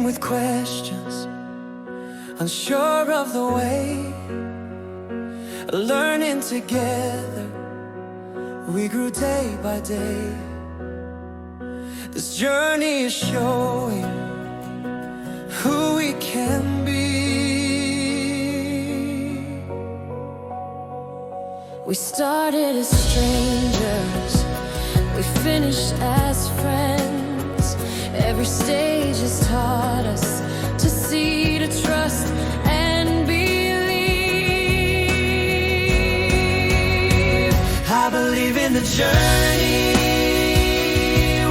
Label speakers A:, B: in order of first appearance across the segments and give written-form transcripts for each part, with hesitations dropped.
A: came with questions, unsure of the way. Learning together, we grew day by day. This journey is showing who we can be. We started as strangers, we finished as friends. Every stage has taught us to see, to trust, and believe. I believe in the journey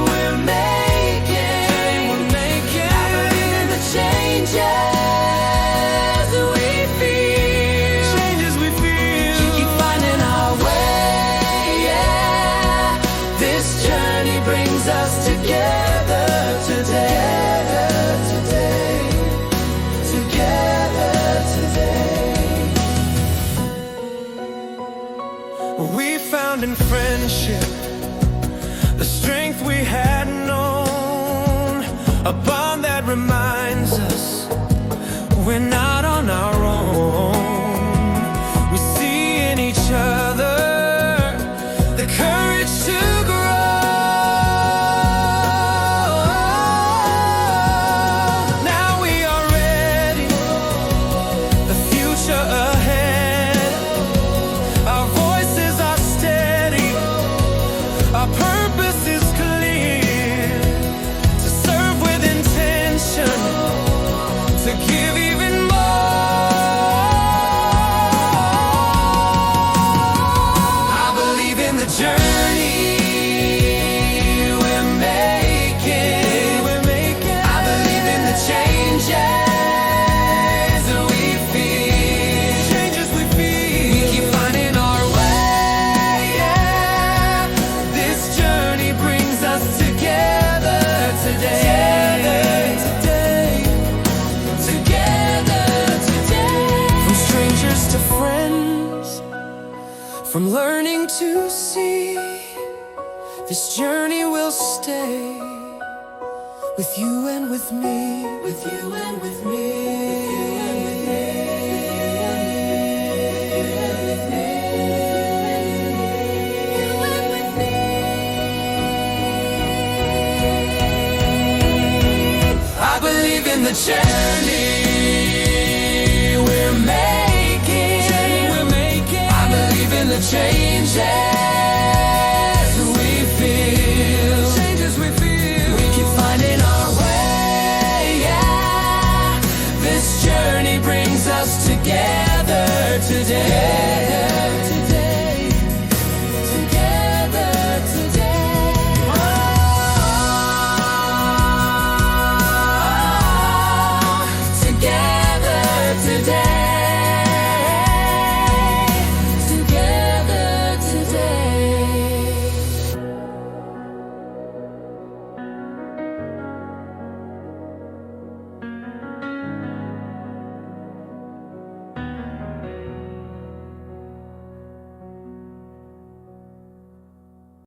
A: we're making. I believe in the changes we feel. To keep finding our way, yeah. This journey brings us together today. We found in friendship the strength we had known, a bond that reminds us we're not on our own. We see in each other the courage to grow. Now we are ready, the future ahead. Our voices are steady, our purpose is clear, to serve with intention, to give even more. I believe in the journey we're making. I believe in the changes we feel. We keep finding our way, yeah. This journey brings us together today. From strangers to friends, from learning to see, this journey will stay with you and with me, with you and with me. I believe in the journey we're making. I believe in the change